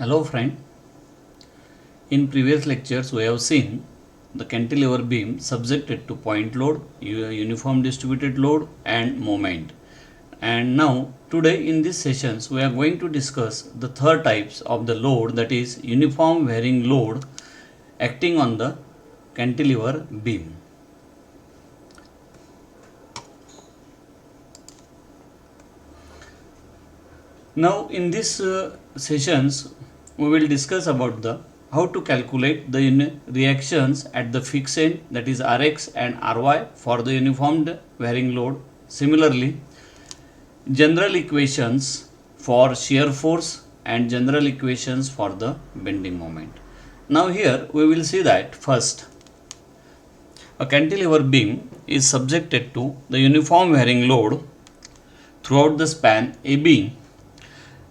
Hello friend, in previous lectures we have seen the cantilever beam subjected to point load, uniform distributed load and moment. And now today in these sessions we are going to discuss the third types of the load, that is uniform varying load acting on the cantilever beam. Now in these sessions we will discuss about the how to calculate the reactions at the fixed end, that is Rx and Ry for the uniform varying load. Similarly, general equations for shear force and general equations for the bending moment. Now here we will see that first a cantilever beam is subjected to the uniform varying load throughout the span AB.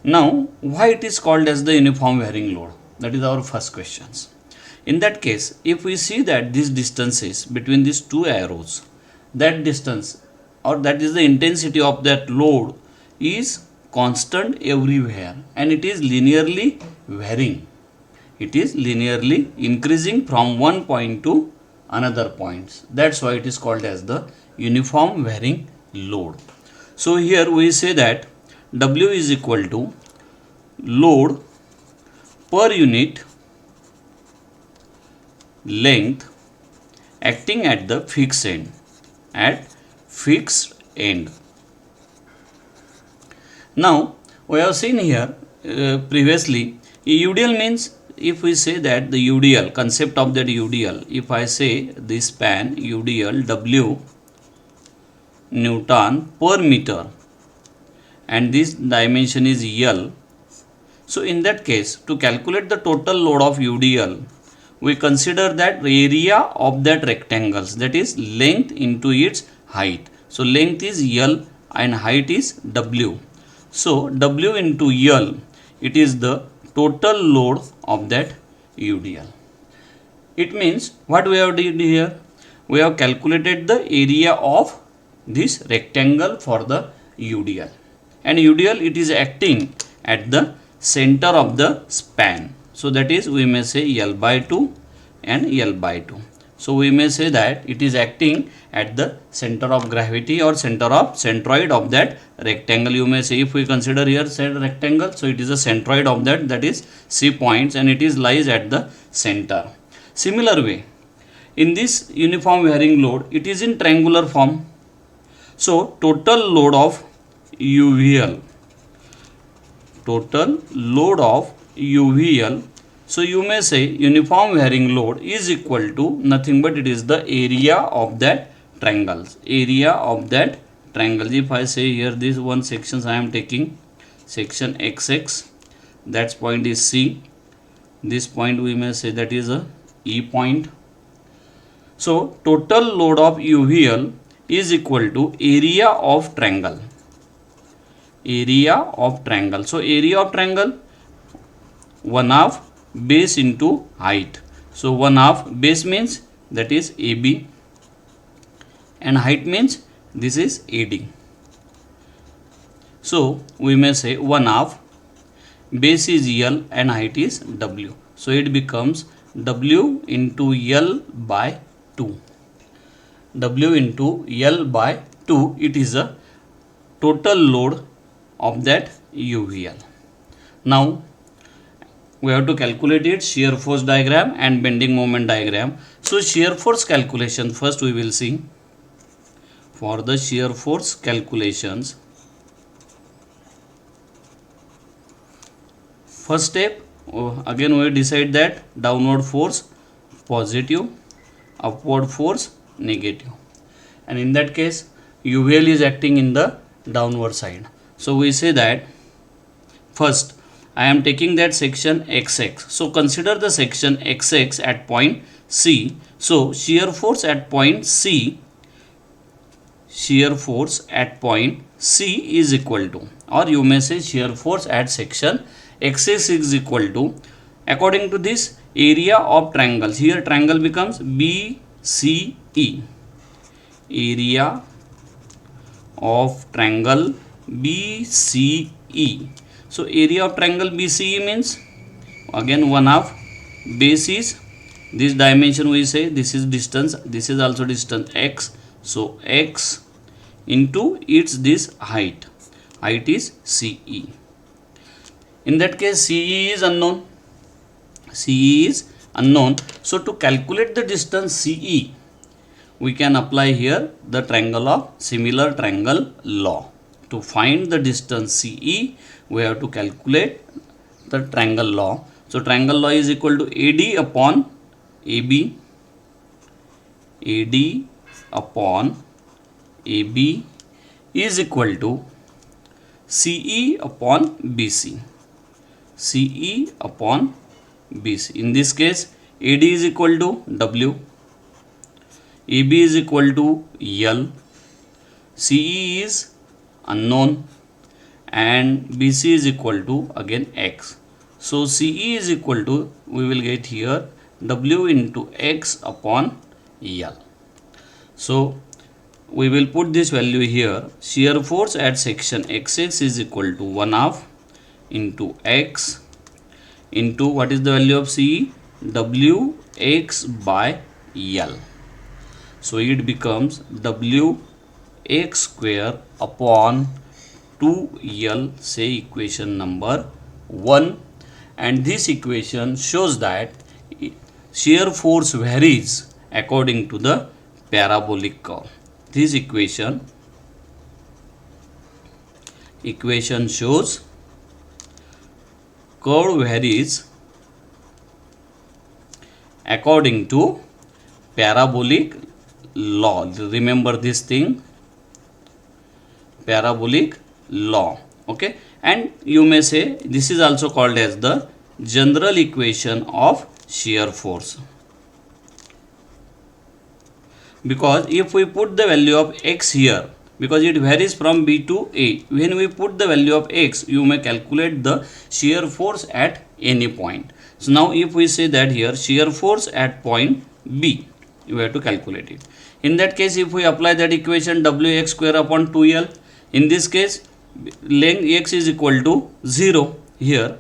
Now, why it is called as the uniform varying load? That is our first questions. In that case, if we see that this distances between these two arrows, that distance or that is the intensity of that load is constant everywhere and it is linearly varying. It is linearly increasing from one point to another points. That's why it is called as the uniform varying load. So here we say that W is equal to load per unit length acting at the fixed end. Now we have seen here previously UDL means, if we say that the UDL concept of that UDL, if I say this span UDL W Newton per meter and this dimension is L. So in that case, to calculate the total load of UDL, we consider that area of that rectangles, that is length into its height. So length is L and height is W. So W into L, it is the total load of that UDL. It means what we have did here, we have calculated the area of this rectangle for the UDL. And UDL, it is acting at the center of the span. So that is, we may say L by 2 and L by 2. So we may say that it is acting at the center of gravity or center of centroid of that rectangle. You may say, if we consider here said rectangle, so it is a centroid of that is C points and it is lies at the center. Similar way, in this uniform varying load, it is in triangular form. So total load of UVL, total load of UVL, so you may say uniform varying load is equal to nothing but it is the area of that triangles, area of that triangle. If I say here this one sections I am taking section XX, that point is C, this point we may say that is a E point. So total load of UVL is equal to area of triangle, area of triangle. So area of triangle 1/2 base into height. So 1/2 base means that is AB and height means this is AD. So we may say 1/2 base is L and height is W. So it becomes W into L by 2. W into L by 2, it is a total load of that UVL. Now we have to calculate its shear force diagram and bending moment diagram. So shear force calculation, first we will see. For the shear force calculations, first step, again we decide that downward force positive, upward force negative, and in that case UVL is acting in the downward side. So we say that first I am taking that section XX. So consider the section XX at point C. So shear force at point C, shear force at point C is equal to, or you may say shear force at section XX is equal to, according to this area of triangles, here triangle becomes BCE, area of triangle BCE. So area of triangle BCE means again 1/2. Base is this dimension, we say this is distance, this is also distance x, so x into its this height is CE. In that case CE is unknown, so to calculate the distance CE we can apply here the similar triangle law. To find the distance CE we have to calculate the triangle law. So triangle law is equal to AD upon AB, AD upon AB is equal to CE upon BC, CE upon BC. In this case AD is equal to W, AB is equal to L, CE is unknown, and BC is equal to again X. So CE is equal to, we will get here W into X upon L. So we will put this value here. Shear force at section XX is equal to 1/2 into X into what is the value of CE? WX by L. So it becomes WX square upon 2L, say equation number 1, and this equation shows that shear force varies according to the parabolic curve. This equation shows curve varies according to parabolic law. Remember this thing, parabolic law. Okay, and you may say this is also called as the general equation of shear force, because if we put the value of x here, because it varies from B to A, when we put the value of x you may calculate the shear force at any point. So now if we say that here shear force at point B, you have to calculate it. In that case if we apply that equation Wx square upon 2L, in this case length x is equal to 0, here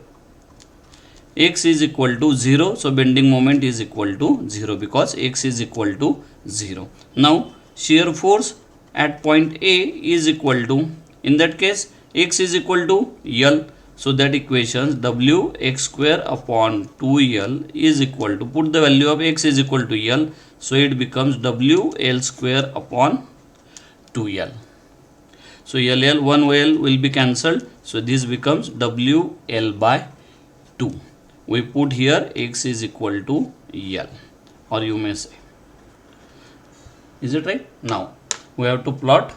x is equal to 0, so bending moment is equal to 0 because x is equal to 0. Now shear force at point A is equal to, in that case x is equal to L, so that equation Wx square upon 2L is equal to, put the value of x is equal to L, so it becomes WL square upon 2L. So L, 1 L will be cancelled, so this becomes WL by 2. We put here x is equal to L, or you may say, is it right? Now we have to plot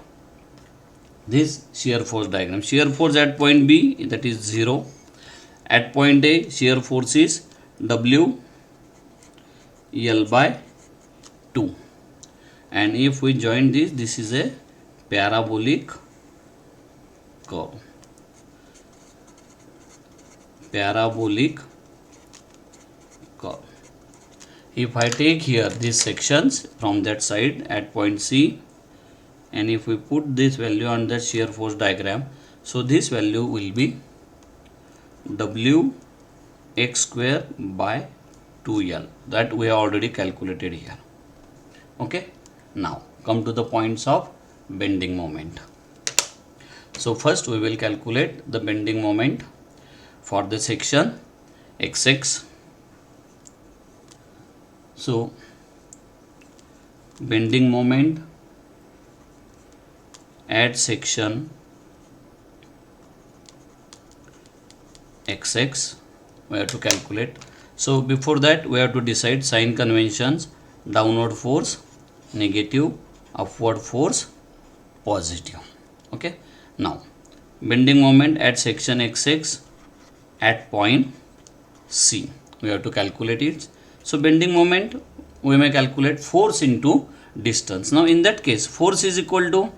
this shear force diagram. Shear force at point B, that is 0. At point A shear force is WL by 2, and if we join this is a parabolic curve. Parabolic curve. If I take here these sections from that side at point C, and if we put this value on the shear force diagram, so this value will be Wx square by 2L, that we have already calculated here. Okay, now come to the points of bending moment. So first we will calculate the bending moment for the section XX. So bending moment at section XX we have to calculate. So before that we have to decide sign conventions: downward force negative, upward force positive. Okay, now bending moment at section XX at point C, we have to calculate it. So bending moment we may calculate force into distance. Now in that case force is equal to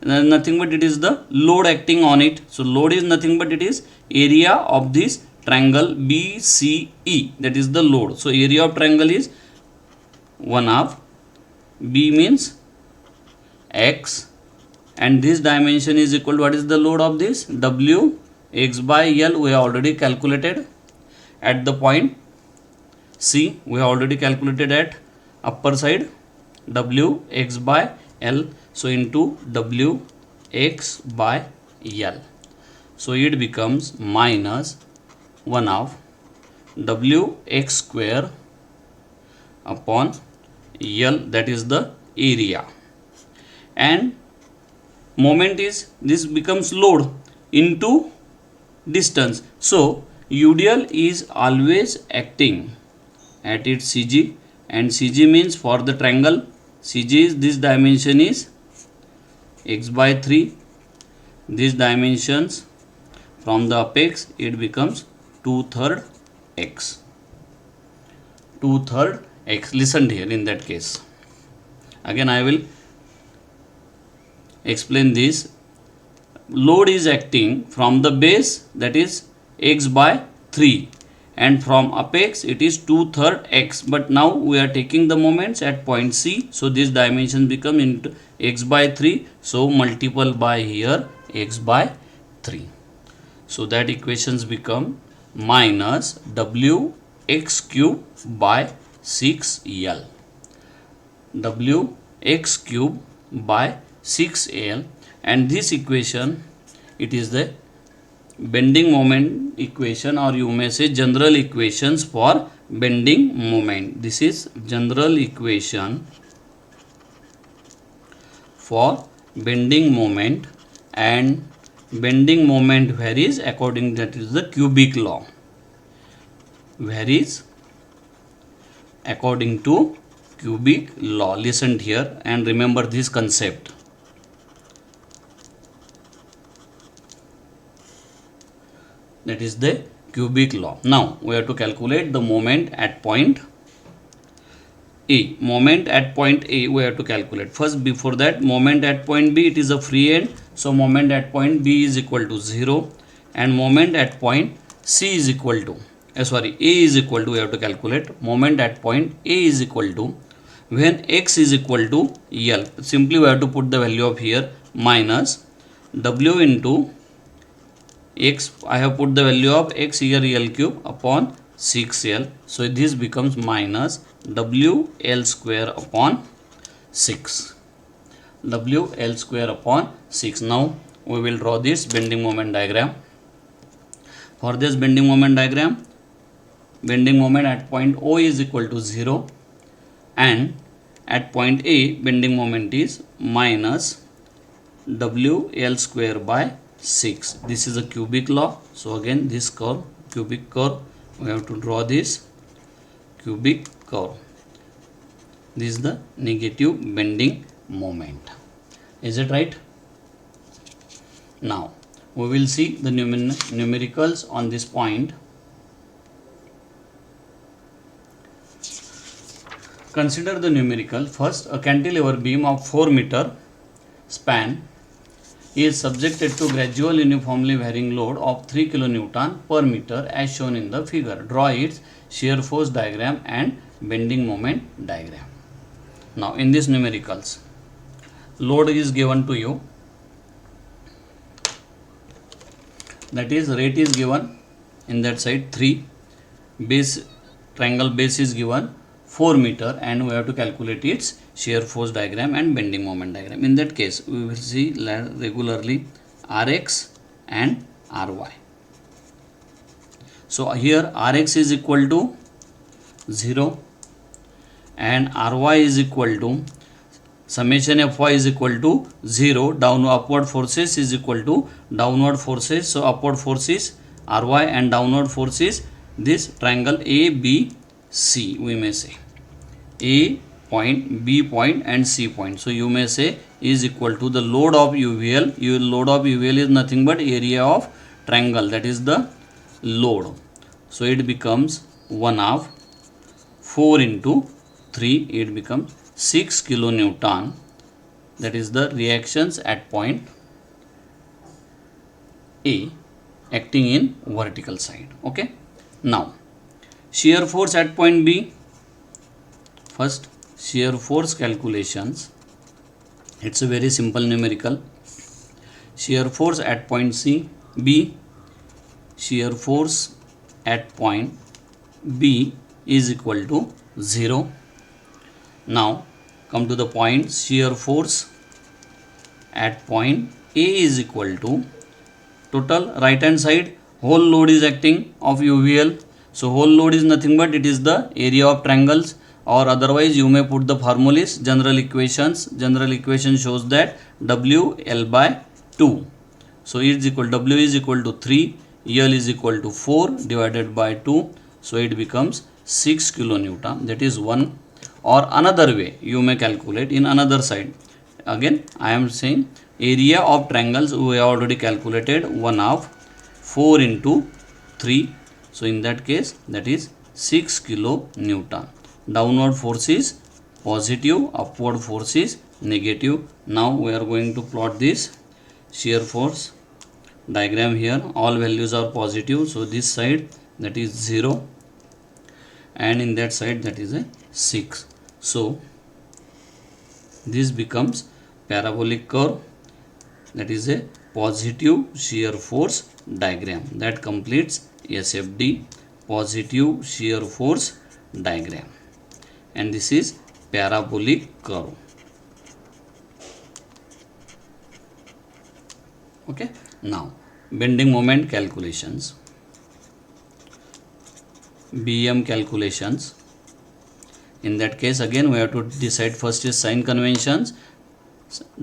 nothing but it is the load acting on it. So load is nothing but it is area of this triangle BCE, that is the load. So area of triangle is 1/2, B means x, and this dimension is equal to, what is the load of this? W x by L, we have already calculated, at the point C, we have already calculated at upper side W x by L, so into W x by L, so it becomes minus 1 of W x square upon L, that is the area, and moment is, this becomes load into distance, so UDL is always acting at its CG, and CG means for the triangle CG is, this dimension is x by 3, these dimensions from the apex it becomes 2/3 x, 2/3 x. Listen here, in that case again I will explain this. Load is acting from the base, that is x by 3, and from apex it is 2/3 x, but now we are taking the moments at point C, so this dimension become into x by 3, so multiple by here x by 3, so that equations become minus W x cube by 6L, W x cube by 6L, and this equation it is the bending moment equation, or you may say general equations for bending moment. This is general equation for bending moment, and bending moment varies according, that is the cubic law, varies according to cubic law. Listen here and remember this concept. That is the cubic law. Now we have to calculate the moment at point A. Moment at point A we have to calculate. First, before that, moment at point B, it is a free end, so moment at point B is equal to 0, and moment at point C is equal to A is equal to, we have to calculate moment at point A is equal to, when x is equal to L, simply we have to put the value of here minus W into x, I have put the value of x here L cube upon 6L, so this becomes minus WL square upon 6, WL square upon 6. Now we will draw this bending moment diagram. For this bending moment diagram, bending moment at point O is equal to 0, and at point A bending moment is minus WL square by 6. This is a cubic law, so again this curve, cubic curve, we have to draw this cubic curve. This is the negative bending moment. Is it right? Now we will see the numericals on this point. Consider the numerical. First, a cantilever beam of 4 meter span is subjected to gradual uniformly varying load of 3 kN per meter as shown in the figure. Draw its shear force diagram and bending moment diagram. Now in these numericals, load is given to you, that is rate is given in that side 3, base, triangle base is given 4 meter, and we have to calculate its shear force diagram and bending moment diagram. In that case, we will see regularly Rx and Ry. So here Rx is equal to 0 and Ry is equal to summation Fy is equal to 0, downward upward forces is equal to downward forces, so upward forces Ry and downward forces this triangle ABC, we may say A point, B point and C point, so you may say is equal to the load of UVL. Load of UVL is nothing but area of triangle, that is the load, so it becomes 1 of 4 into 3, it becomes 6 kilonewton, that is the reactions at point A acting in vertical side. Okay, now shear force at point B. First, shear force calculations, it's a very simple numerical. Shear force at point C, B, shear force at point B is equal to 0. Now come to the point shear force at point A is equal to total right hand side whole load is acting of UVL. So whole load is nothing but it is the area of triangles, or otherwise you may put the formulas, general equations. General equation shows that WL by 2. So it is equal, W is equal to 3, L is equal to 4 divided by 2. So it becomes 6 kilonewton. That is one. Or another way you may calculate in another side. Again I am saying area of triangles we have already calculated 1/2 4 into 3. So in that case that is 6 kilonewton. Downward force is positive, upward force is negative. Now we are going to plot this shear force diagram here. All values are positive, so this side that is 0 and in that side that is a 6. So this becomes parabolic curve, that is a positive shear force diagram. That completes SFD, positive shear force diagram, and this is parabolic curve. Okay, now bending moment calculations, BM calculations. In that case again we have to decide first is sign conventions,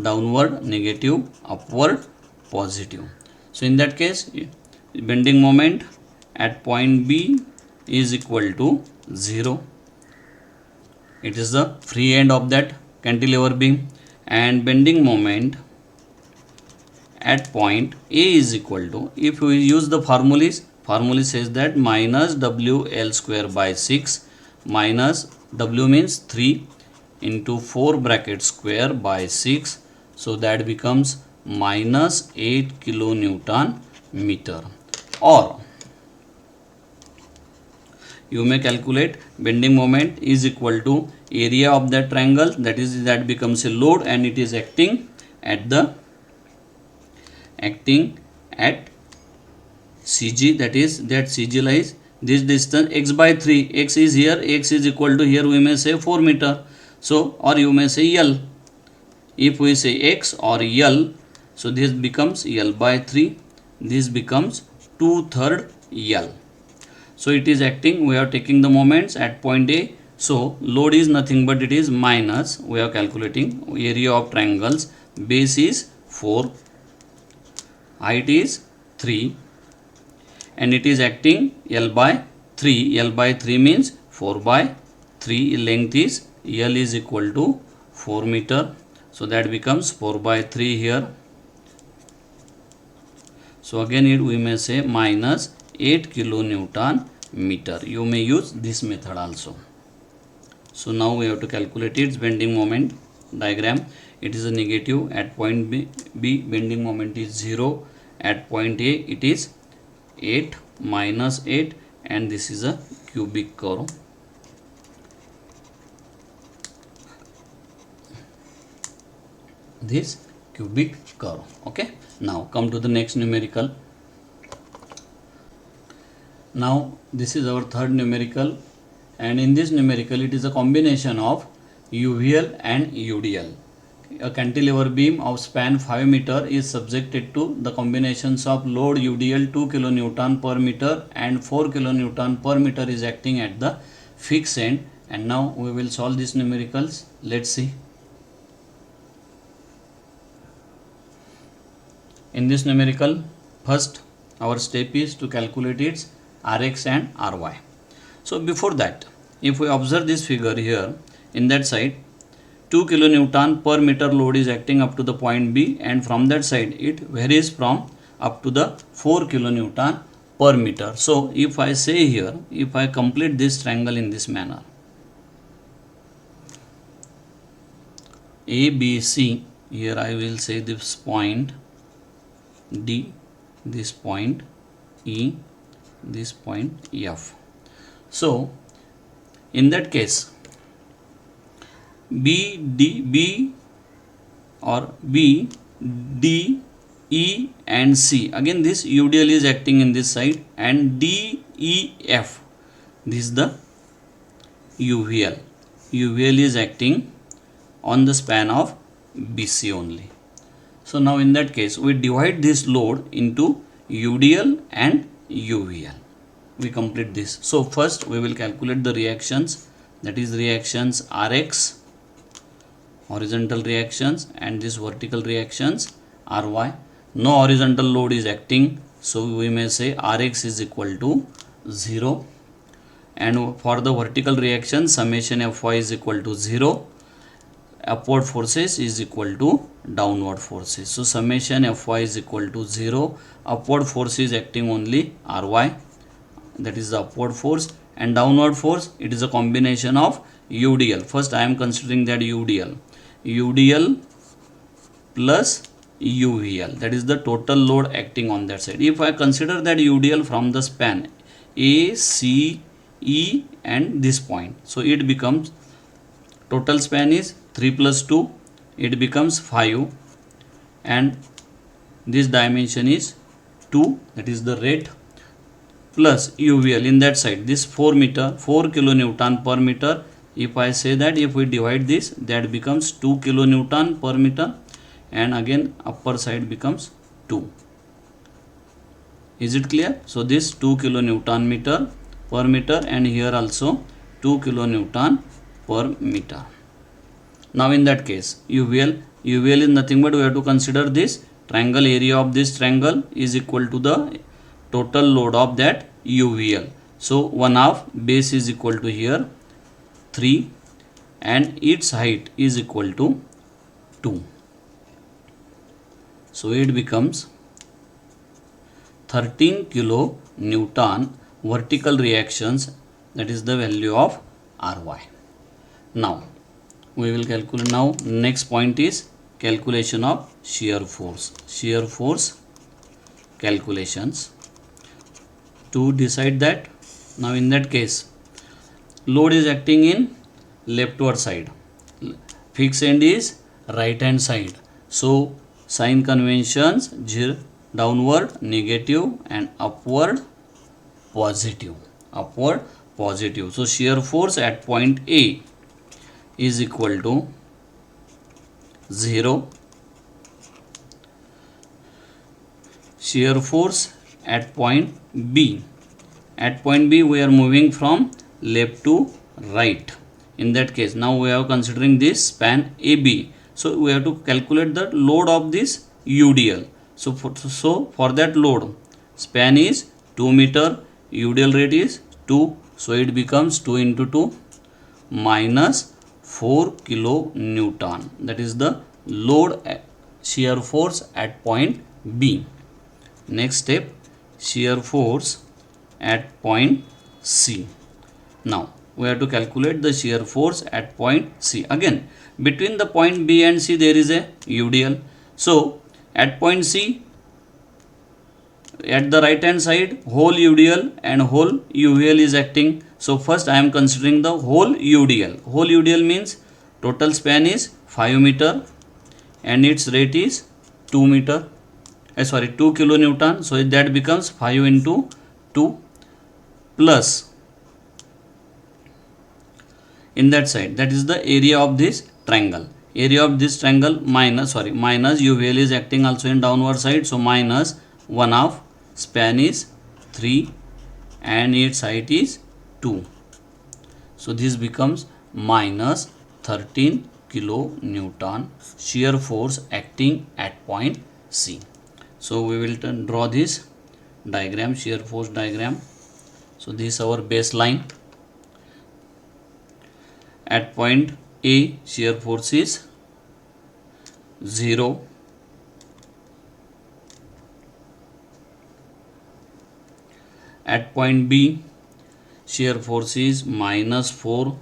downward negative, upward positive. So in that case bending moment at point B is equal to 0. It is the free end of that cantilever beam, and bending moment at point A is equal to, if we use the formula says that minus WL square by 6 minus W means 3 into 4 bracket square by 6. So that becomes minus 8 kilonewton meter. Or you may calculate bending moment is equal to area of that triangle, that is that becomes a load and it is acting at CG, that is that CG lies this distance x by 3. X is here, x is equal to, here we may say 4 meter. So or you may say L. If we say x or L, so this becomes L by 3, this becomes 2/3 L. So it is acting, we are taking the moments at point A. So load is nothing but it is minus, we are calculating area of triangles, base is 4, height is 3, and it is acting L by 3. L by 3 means 4 by 3. Length is L is equal to 4 meter. So that becomes 4 by 3 here. So again we may say minus 8 kilonewton meter. You may use this method also. So now we have to calculate its bending moment diagram. It is a negative at point B, bending moment is 0. At point A it is 8 minus 8, and this is a cubic curve. This cubic curve. Okay, now come to the next numerical. Now this is our third numerical, and in this numerical it is a combination of UVL and UDL. A cantilever beam of span 5 meter is subjected to the combinations of load UDL 2 kilonewton per meter and 4 kilonewton per meter is acting at the fixed end. And now we will solve these numericals. Let's see. In this numerical, first our step is to calculate its Rx and Ry. So before that, if we observe this figure here, in that side 2 kilonewton per meter load is acting up to the point B, and from that side it varies from up to the 4 kilonewton per meter. So if I say here, if I complete this triangle in this manner, ABC, here I will say this point D, this point E, this point F. So in that case B or B, D, E and C, again this UDL is acting in this side, and D, E, F, This is the UVL. UVL is acting on the span of BC only. So now in that case we divide this load into UDL and UVL. We complete this. So first we will calculate the reactions, that is reactions Rx, horizontal reactions, and this vertical reactions Ry. No horizontal load is acting, so we may say Rx is equal to 0, and for the vertical reaction summation Fy is equal to 0, upward forces is equal to downward forces. So summation Fy is equal to 0, upward force is acting only Ry, that is the upward force, and downward force, it is a combination of UDL. First I am considering that UDL plus UVL, that is the total load acting on that side. If I consider that UDL from the span A, C, E and this point, so it becomes, total span is 3 plus 2, it becomes 5, and this dimension is 2, that is the rate, plus UVL in that side, this 4 kilonewton per meter. If I say that, if we divide this, that becomes 2 kilonewton per meter, and again upper side becomes 2. Is it clear? So this 2 kilonewton meter per meter, and here also 2 kilonewton per meter. Now in that case UVL is nothing but we have to consider this triangle, area of this triangle is equal to the total load of that UVL. So 1/2 base is equal to here 3, and its height is equal to 2. So it becomes 13 kilonewton vertical reactions, that is the value of Ry. Now we will calculate. Now next point is calculation of shear force calculations. To decide that, now in that case load is acting in leftward side, fixed end is right hand side, so sign conventions, downward negative and upward positive. So shear force at point A is equal to 0. Shear force at point B. At point B we are moving from left to right. In that case now we are considering this span AB. So we have to calculate the load of this UDL. So for that load, span is 2 meter, UDL rate is 2. So it becomes 2 into 2 minus 4 kilonewton. That is the load shear force at point B. Next step, shear force at point C. Now we have to calculate the shear force at point C. Again, between the point B and C there is a UDL. So at point C, at the right hand side, whole UDL and whole UVL is acting. So first I am considering the whole UDL. Whole UDL means total span is 5 meter and its rate is 2 meter. 2 kilonewton. So that becomes 5 into 2 plus, in that side, that is the area of this triangle. Area of this triangle minus UVL is acting also in downward side. So minus 1/2, span is 3 and its height is 2. So this becomes minus 13 kilonewton shear force acting at point C. So we will draw this diagram, shear force diagram. So this is our baseline. At point A, shear force is 0. At point B, shear force is minus 4.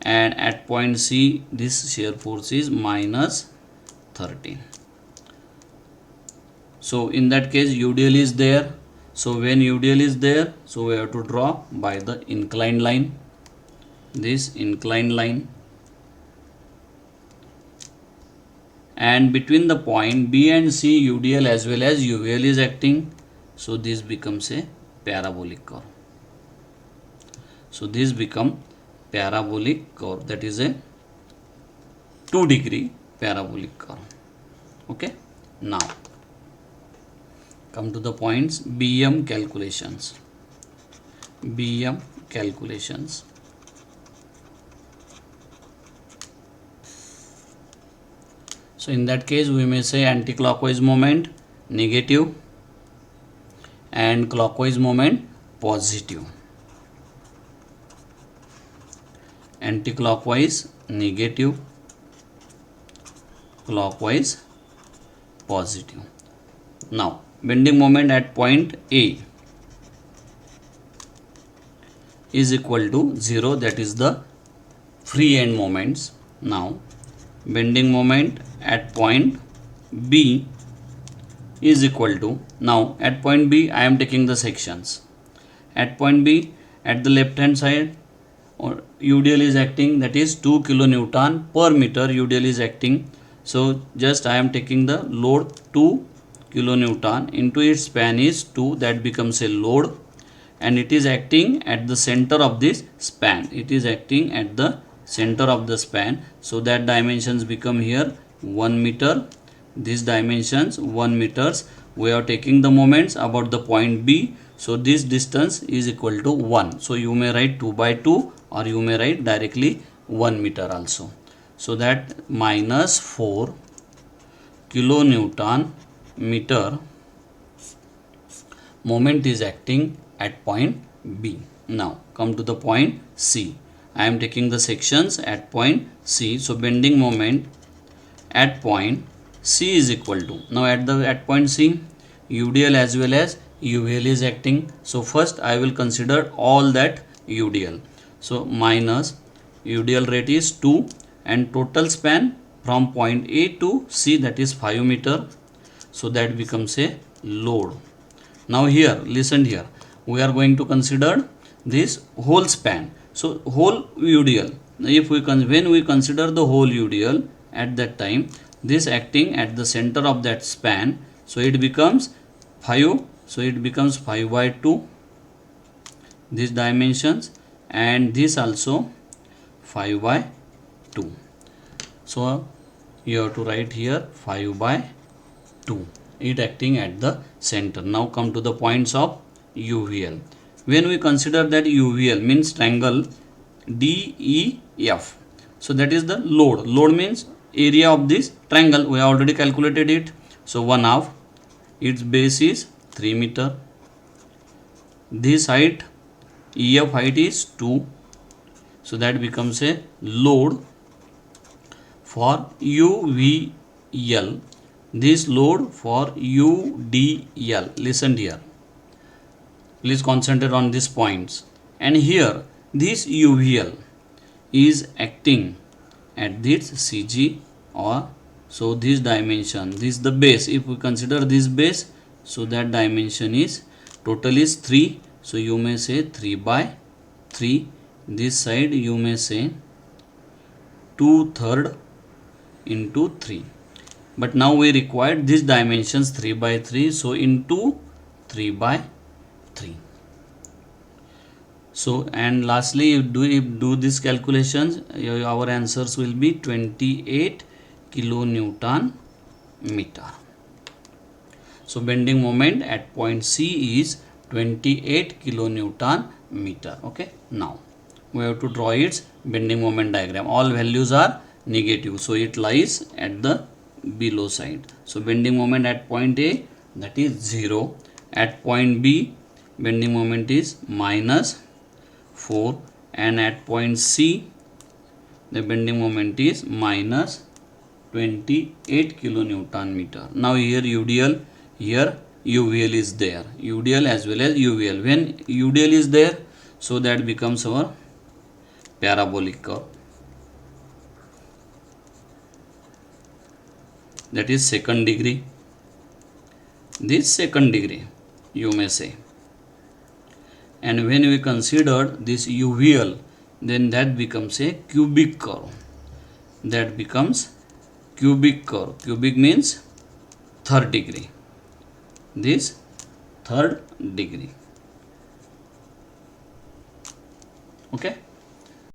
And at point C, this shear force is minus 13. So in that case, UDL is there. So when UDL is there, so we have to draw by the inclined line. This inclined line, and between the point B and C, UDL as well as UVL is acting. So this becomes a parabolic curve. So this become parabolic curve, that is a 2 degree parabolic curve. Okay, now come to the points. BM calculations. BM calculations. So in that case we may say anti-clockwise moment negative and clockwise moment positive. Anti-clockwise negative, clockwise positive. Now bending moment at point A is equal to 0, that is the free end moments. Now bending moment at point B is equal to, now at point B I am taking the sections. At point B, at the left hand side, or UDL is acting, that is 2 kilonewton per meter UDL is acting. So just I am taking the load 2 kilonewton into its span is 2, that becomes a load, and it is acting at the center of this span. It is acting at the center of the span, so that dimensions become here 1 meter. These dimensions 1 meters. We are taking the moments about the point B, so this distance is equal to 1. So you may write 2 by 2 or you may write directly 1 meter also. So that minus 4 kilonewton meter moment is acting at point B. Now come to the point C. I am taking the sections at point C. So bending moment at point C is equal to, now at point C UDL as well as UVL is acting. So first I will consider all that UDL. So minus UDL rate is 2 and total span from point A to C, that is 5 meter. So that becomes a load. Now here listen here, we are going to consider this whole span. So whole UDL, if we when we consider the whole UDL, at that time this acting at the center of that span, so it becomes 5, so it becomes 5 by 2 these dimensions, and this also 5 by 2. So you have to write here 5 by 2, it acting at the center. Now come to the points of UVL. When we consider that UVL means triangle DEF, so that is the load. Load means area of this triangle, we have already calculated it. So 1/2, its base is 3 meter. This height, EF height is 2, so that becomes a load for UVL. This load for UDL, listen here, please concentrate on these points. And here this UVL is acting at this CG, or so this dimension, this is the base. If we consider this base, so that dimension is total is 3, so you may say 3 by 3. This side you may say 2/3 into 3, but now we require these dimensions 3 by 3, so into 3 by 3. So and lastly, if do these calculations, our answers will be 28 kilonewton meter. So bending moment at point C is 28 kilonewton meter. Okay, now we have to draw its bending moment diagram. All values are negative, so it lies at the below side. So bending moment at point A, that is 0. At point B, bending moment is minus 4, and at point C the bending moment is minus 28 kilonewton meter. Now here UDL, here UVL is there, UDL as well as UVL. When UDL is there, so that becomes our parabolic curve, that is second degree. This second degree you may say. And when we consider this UVL, then that becomes a cubic curve. That becomes cubic curve. Cubic means third degree. This third degree. Okay.